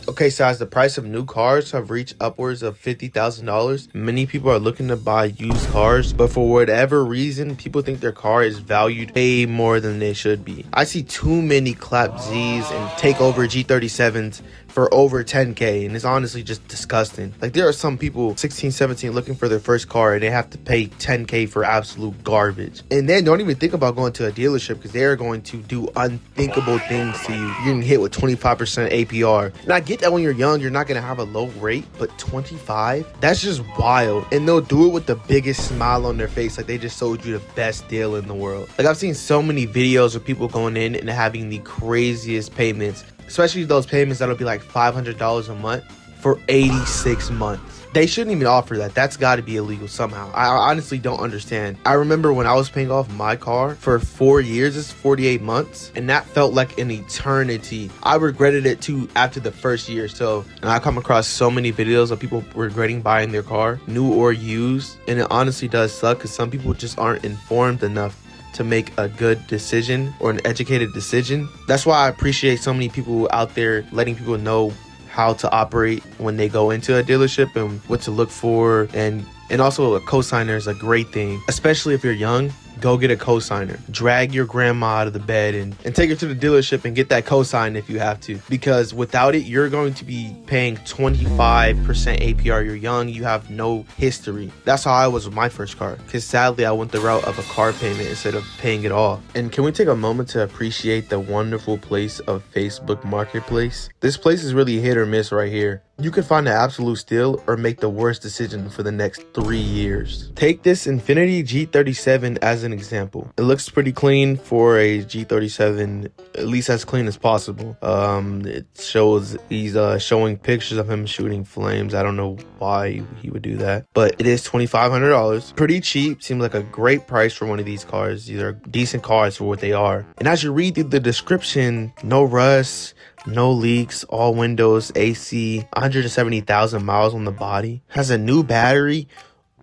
Okay, so as the price of new cars have reached upwards of $50,000, many people are looking to buy used cars, but for whatever reason, people think their car is valued way more than they should be. I see too many clap Z's and takeover G37s for over 10K, and it's honestly just disgusting. Like, there are some people 16, 17 looking for their first car and they have to pay 10K for absolute garbage. And then don't even think about going to a dealership because they're going to do unthinkable things to you. You're getting hit with 25% APR. And I get that when you're young, you're not going to have a low rate, but 25? That's just wild. And they'll do it with the biggest smile on their face, like they just sold you the best deal in the world. Like, I've seen so many videos of people going in and having the craziest payments, especially those payments that'll be like $500 a month for 86 months. They shouldn't even offer that. That's got to be illegal somehow. I honestly don't understand. I remember when I was paying off my car for 4 years, it's 48 months, and that felt like an eternity. I regretted it too after the first year. So, and I come across so many videos of people regretting buying their car, new or used, and it honestly does suck because some people just aren't informed enough to make a good decision or an educated decision. That's why I appreciate so many people out there letting people know how to operate when they go into a dealership and what to look for, and also a cosigner is a great thing, especially if you're young. Go get a cosigner. Drag your grandma out of the bed and take her to the dealership and get that cosign if you have to. Because without it, you're going to be paying 25% APR. You're young. You have no history. That's how I was with my first car. Because sadly, I went the route of a car payment instead of paying it off. And can we take a moment to appreciate the wonderful place of Facebook Marketplace? This place is really hit or miss right here. You can find an absolute steal or make the worst decision for the next 3 years. Take this Infiniti G37 as an example. It looks pretty clean for a G37, at least as clean as possible. It shows he's showing pictures of him shooting flames. I don't know why he would do that, but it is $2,500. Pretty cheap. Seems like a great price for one of these cars. These are decent cars for what they are. And as you read through the description, no rust, no leaks, all windows, AC, 170,000 miles on the body, has a new battery,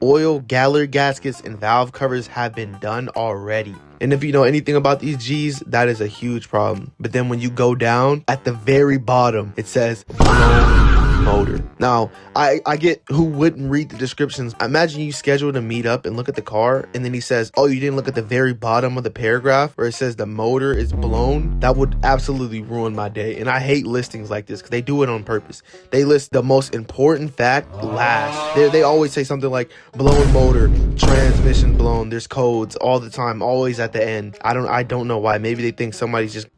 oil, galley gaskets, and valve covers have been done already. And if you know anything about these G's, that is a huge problem. But then when you go down, at the very bottom, it says blown motor. Now, I get who wouldn't read the descriptions. Imagine you schedule to meet up and look at the car, and then he says, oh, you didn't look at the very bottom of the paragraph where it says the motor is blown. That would absolutely ruin my day. And I hate listings like this because they do it on purpose. They list the most important fact last. They always say something like blown motor, transmission blown, there's codes all the time, always at the end. I don't know why. Maybe they think somebody's just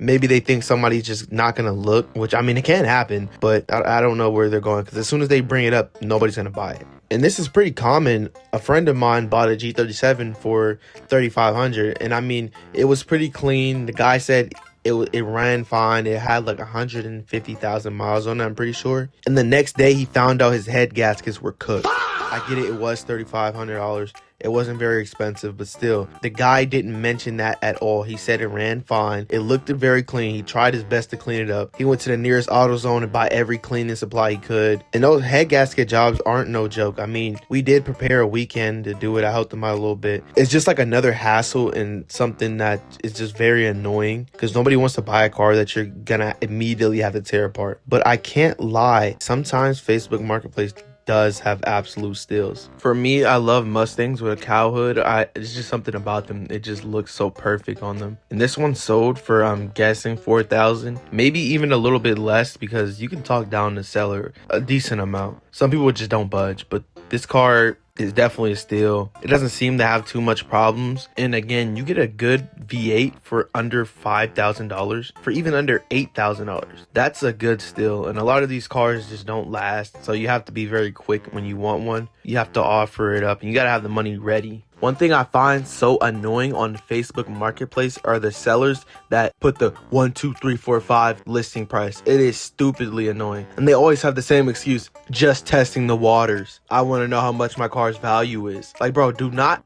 not gonna look, which, I mean, it can happen, but I don't know where they're going, because as soon as they bring it up, nobody's gonna buy it. And this is pretty common. A friend of mine bought a G37 for $3,500, and I mean, it was pretty clean. The guy said it ran fine. It had like 150,000 miles on it, I'm pretty sure. And the next day he found out his head gaskets were cooked. I get it, it was $3,500. It wasn't very expensive, but still, the guy didn't mention that at all. He said it ran fine. It looked very clean. He tried his best to clean it up. He went to the nearest AutoZone and bought every cleaning supply he could. And those head gasket jobs aren't no joke. I mean, we did prepare a weekend to do it. I helped him out a little bit. It's just like another hassle and something that is just very annoying, because nobody wants to buy a car that you're gonna immediately have to tear apart. But I can't lie, sometimes Facebook Marketplace does have absolute steals. For me, I love Mustangs with a cow hood. It's just something about them. It just looks so perfect on them. And this one sold for, I'm guessing, $4,000, maybe even a little bit less, because you can talk down the seller a decent amount. Some people just don't budge, but this car is definitely a steal. It doesn't seem to have too much problems. And again, you get a good V8 for under $5,000, for even under $8,000. That's a good steal. And a lot of these cars just don't last, so you have to be very quick when you want one. You have to offer it up, and you gotta have the money ready. One thing I find so annoying on Facebook Marketplace are the sellers that put the 1, 2, 3, 4, 5 listing price. It is stupidly annoying. And they always have the same excuse, just testing the waters. I want to know how much my car's value is. Like, bro, do not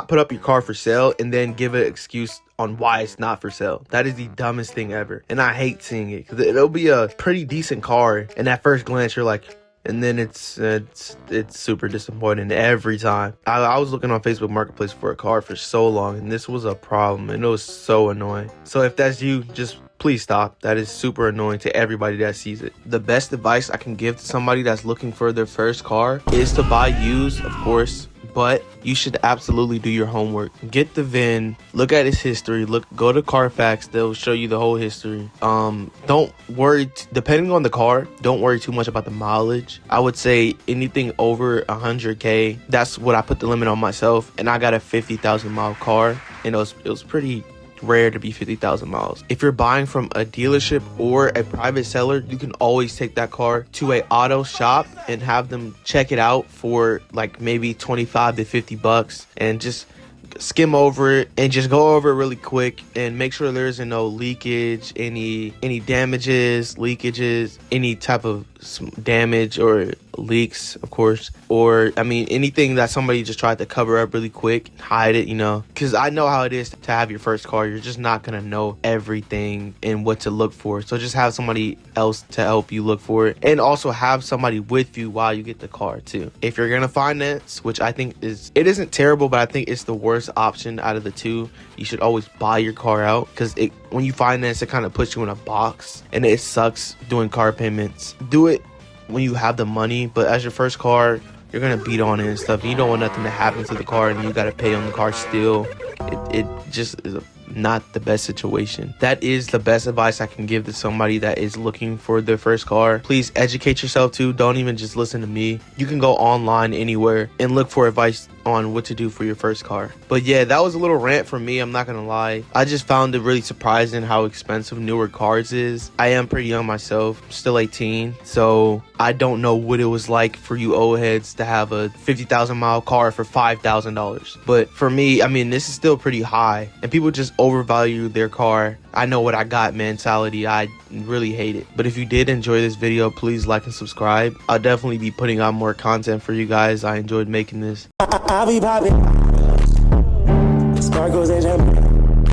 put up your car for sale and then give an excuse on why it's not for sale. That is the dumbest thing ever. And I hate seeing it, because it'll be a pretty decent car, and at first glance you're like, and then it's super disappointing every time. I was looking on Facebook Marketplace for a car for so long, and this was a problem, and it was so annoying. So if that's you, just please stop. That is super annoying to everybody that sees it. The best advice I can give to somebody that's looking for their first car is to buy used, of course, but you should absolutely do your homework. Get the VIN, look at its history, go to Carfax, they'll show you the whole history. Don't worry, depending on the car, don't worry too much about the mileage. I would say anything over 100K, that's what I put the limit on myself, and I got a 50,000 mile car, and it was pretty rare to be 50,000 miles. If you're buying from a dealership or a private seller, you can always take that car to a auto shop and have them check it out for like maybe 25 to 50 bucks, and just skim over it and just go over it really quick and make sure there isn't no leakage, any damages, leakages, any type of damage or leaks, of course, or I mean anything that somebody just tried to cover up really quick, hide it, because I know how it is to have your first car. You're just not gonna know everything and what to look for, so just have somebody else to help you look for it, and also have somebody with you while you get the car too. If you're gonna finance, which I think it isn't terrible, but I think it's the worst option out of the two, you should always buy your car out, because when you finance, it kind of puts you in a box and it sucks doing car payments. Do it when you have the money, but as your first car, you're gonna beat on it and stuff. You don't want nothing to happen to the car and you gotta pay on the car still. It just is not the best situation. That is the best advice I can give to somebody that is looking for their first car. Please educate yourself too. Don't even just listen to me. You can go online anywhere and look for advice on what to do for your first car. But yeah, that was a little rant from me, I'm not gonna lie. I just found it really surprising how expensive newer cars is. I am pretty young myself, still 18, so I don't know what it was like for you old heads to have a 50,000 mile car for $5,000. But for me, I mean, this is still pretty high, and people just overvalue their car. I know what I got mentality. I really hate it. But if you did enjoy this video, please like and subscribe. I'll definitely be putting out more content for you guys. I enjoyed making this. I'll be popping.